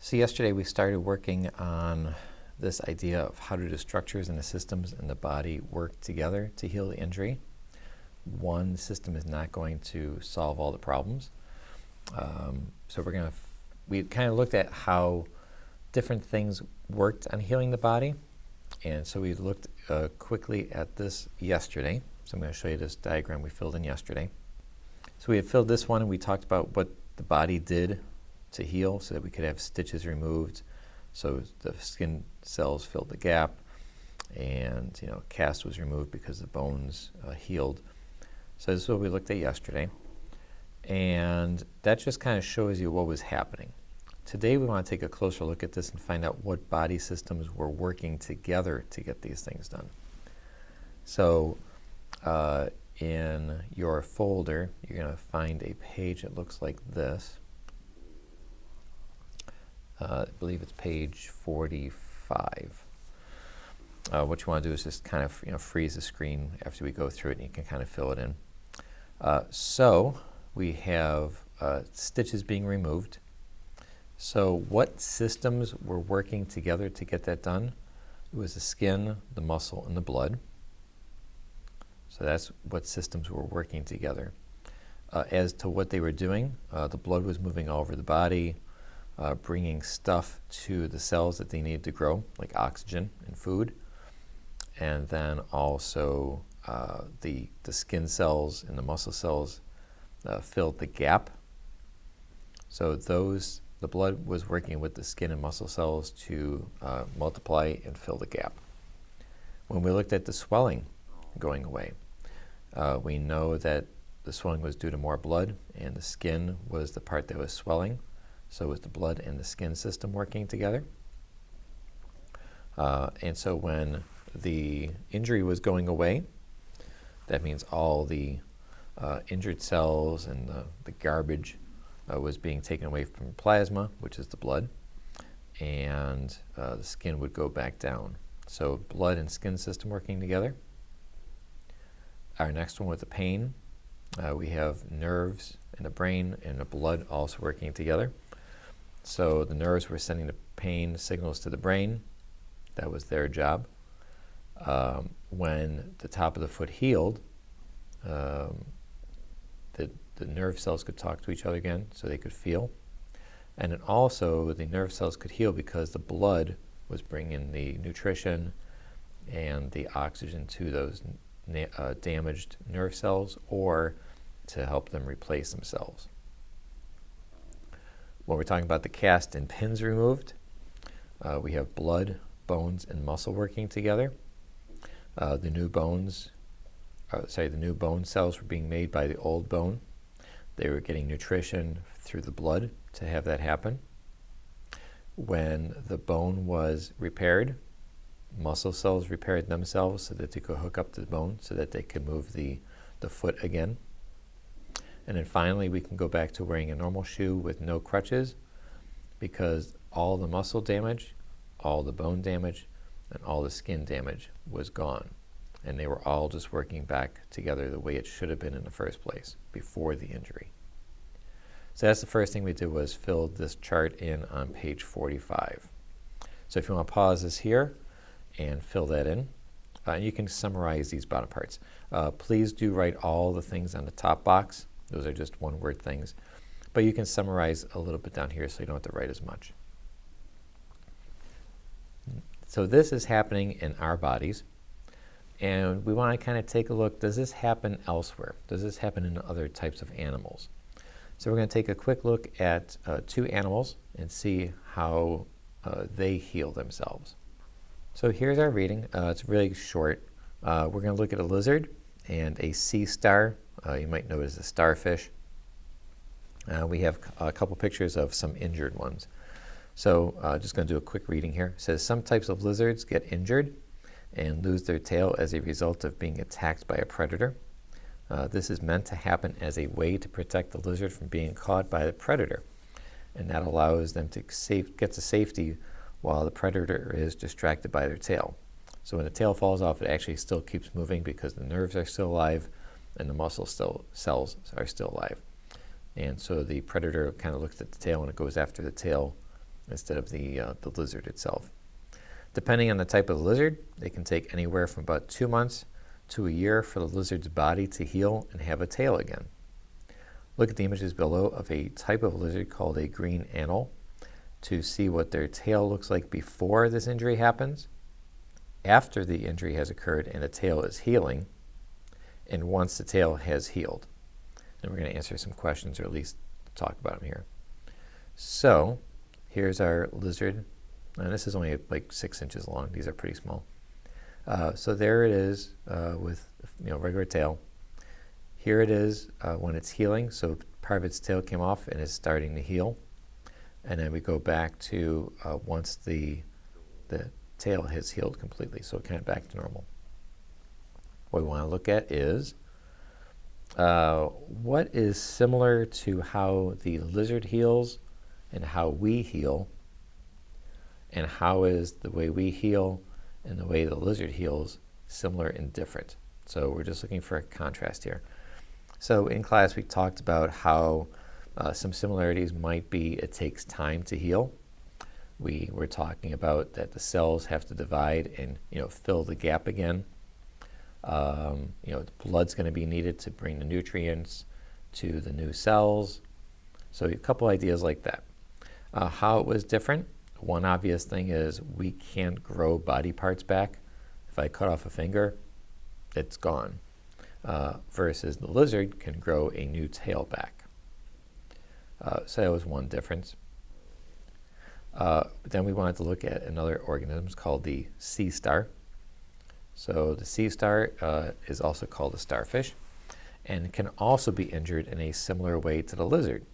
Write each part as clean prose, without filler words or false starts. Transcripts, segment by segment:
So yesterday we started working on this idea of how do the structures and the systems in the body work together to heal the injury. One system is not going to solve all the problems. So we kind of looked at how different things worked on healing the body. And so we looked quickly at this yesterday. So I'm going to show you this diagram we filled in yesterday. So we had filled this one and we talked about what the body did to heal so that we could have stitches removed. So the skin cells filled the gap, and cast was removed because the bones healed. So this is what we looked at yesterday. And that just kind of shows you what was happening. Today we want to take a closer look at this and find out what body systems were working together to get these things done. So in your folder, you're going to find a page that looks like this. I believe it's page 45. What you want to do is just kind of freeze the screen after we go through it, and you can kind of fill it in. So we have stitches being removed. So what systems were working together to get that done? It was the skin, the muscle, and the blood. So that's what systems were working together. As to what they were doing, the blood was moving all over the body, bringing stuff to the cells that they needed to grow, like oxygen and food. And then also the skin cells and the muscle cells filled the gap. So the blood was working with the skin and muscle cells to multiply and fill the gap. When we looked at the swelling going away, we know that the swelling was due to more blood, and the skin was the part that was swelling. So was the blood and the skin system working together. And so when the injury was going away, that means all the injured cells and the garbage was being taken away from plasma, which is the blood, and the skin would go back down. So blood and skin system working together. Our next one with the pain, we have nerves and the brain and the blood also working together. So the nerves were sending the pain signals to the brain. That was their job. When the top of the foot healed, the nerve cells could talk to each other again, so they could feel. And then also the nerve cells could heal because the blood was bringing the nutrition and the oxygen to those damaged nerve cells, or to help them replace themselves. When we're talking about the cast and pins removed, we have blood, bones, and muscle working together. The new bone cells were being made by the old bone. They were getting nutrition through the blood to have that happen. When the bone was repaired, muscle cells repaired themselves so that they could hook up to the bone so that they could move the foot again. And then finally, we can go back to wearing a normal shoe with no crutches, because all the muscle damage, all the bone damage, and all the skin damage was gone. And they were all just working back together the way it should have been in the first place, before the injury. So that's the first thing we did, was fill this chart in on page 45. So if you want to pause this here and fill that in, you can summarize these bottom parts. Please do write all the things on the top box. Those are just one-word things. But you can summarize a little bit down here so you don't have to write as much. So this is happening in our bodies. And we want to kind of take a look, does this happen elsewhere? Does this happen in other types of animals? So we're going to take a quick look at two animals and see how they heal themselves. So here's our reading. It's really short. We're going to look at a lizard and a sea star. You might know it as a starfish. We have a couple pictures of some injured ones. So just going to do a quick reading here. It says, some types of lizards get injured and lose their tail as a result of being attacked by a predator. This is meant to happen as a way to protect the lizard from being caught by the predator, and that allows them to get to safety while the predator is distracted by their tail. So when the tail falls off, it actually still keeps moving because the nerves are still alive and the muscle cells are still alive. And so the predator kind of looks at the tail and it goes after the tail instead of the lizard itself. Depending on the type of lizard, it can take anywhere from about 2 months to a year for the lizard's body to heal and have a tail again. Look at the images below of a type of lizard called a green anole to see what their tail looks like before this injury happens, after the injury has occurred and the tail is healing, and once the tail has healed. And we're going to answer some questions, or at least talk about them here. So here's our lizard, and this is only like 6 inches long. These are pretty small. So there it is with regular tail. Here it is when it's healing. So part of its tail came off and is starting to heal. And then we go back to once the tail has healed completely, so kind of back to normal. What we want to look at is what is similar to how the lizard heals and how we heal, and how is the way we heal and the way the lizard heals similar and different. So we're just looking for a contrast here. So in class we talked about how some similarities might be it takes time to heal. We were talking about that the cells have to divide and fill the gap again. The blood's going to be needed to bring the nutrients to the new cells. So a couple ideas like that. How it was different. One obvious thing is we can't grow body parts back. If I cut off a finger, it's gone. Versus the lizard can grow a new tail back. So that was one difference. Then we wanted to look at another organism called the sea star. So the sea star is also called a starfish and can also be injured in a similar way to the lizard.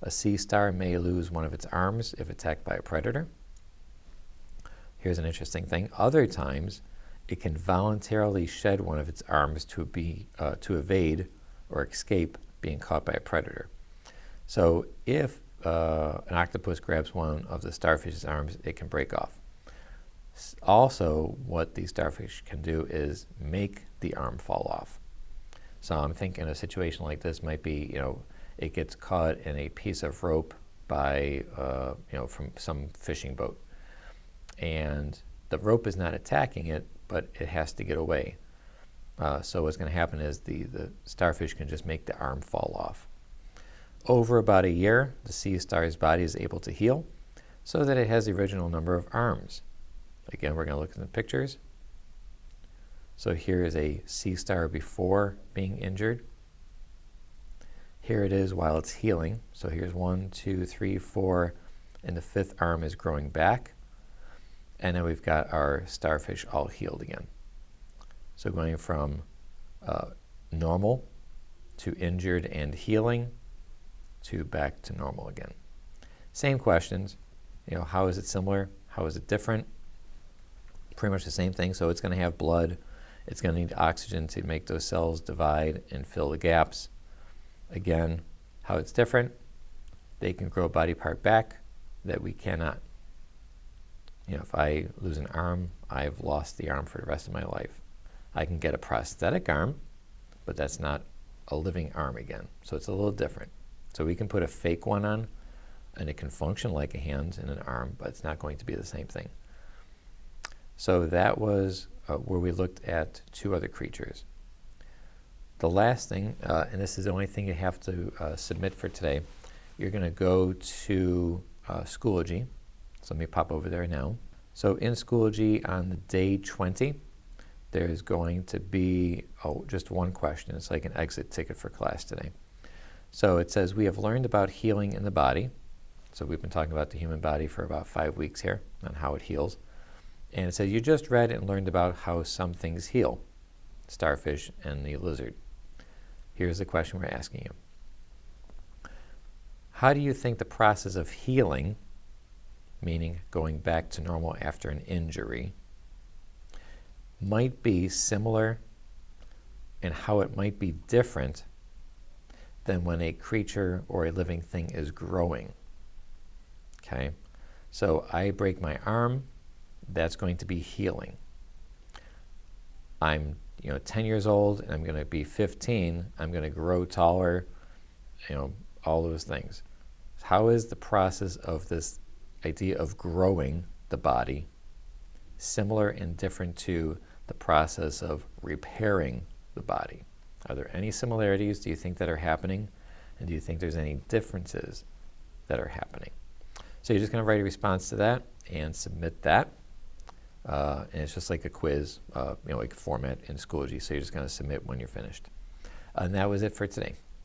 A sea star may lose one of its arms if attacked by a predator. Here's an interesting thing. Other times, it can voluntarily shed one of its arms to evade or escape being caught by a predator. So if an octopus grabs one of the starfish's arms, it can break off. Also, what these starfish can do is make the arm fall off. So I'm thinking a situation like this might be, it gets caught in a piece of rope by, from some fishing boat. And the rope is not attacking it, but it has to get away. So what's going to happen is the starfish can just make the arm fall off. Over about a year, the sea star's body is able to heal so that it has the original number of arms. Again, we're going to look at the pictures. So here is a sea star before being injured. Here it is while it's healing. So here's 1, 2, 3, 4, and the 5th arm is growing back. And then we've got our starfish all healed again. So going from normal to injured and healing to back to normal again. Same questions. How is it similar? How is it different? Pretty much the same thing. So it's going to have blood. It's going to need oxygen to make those cells divide and fill the gaps. Again, how it's different. They can grow a body part back that we cannot. If I lose an arm, I've lost the arm for the rest of my life. I can get a prosthetic arm, but that's not a living arm again. So it's a little different. So we can put a fake one on, and it can function like a hand and an arm, but it's not going to be the same thing. So that was where we looked at 2 other creatures. The last thing, and this is the only thing you have to submit for today, you're going to go to Schoology. So let me pop over there now. So in Schoology on the day 20, there's going to be just one question. It's like an exit ticket for class today. So it says, we have learned about healing in the body. So we've been talking about the human body for about 5 weeks here on how it heals. And it says, you just read and learned about how some things heal, starfish and the lizard. Here's the question we're asking you. How do you think the process of healing, meaning going back to normal after an injury, might be similar, and how it might be different than when a creature or a living thing is growing? Okay, so I break my arm, that's going to be healing. I'm 10 years old and I'm going to be 15, I'm going to grow taller, all those things. How is the process of this idea of growing the body similar and different to the process of repairing the body? Are there any similarities, do you think, that are happening? And do you think there's any differences that are happening? So you're just going to write a response to that and submit that. And it's just like a quiz, like a format in Schoology. So you're just going to submit when you're finished. And that was it for today.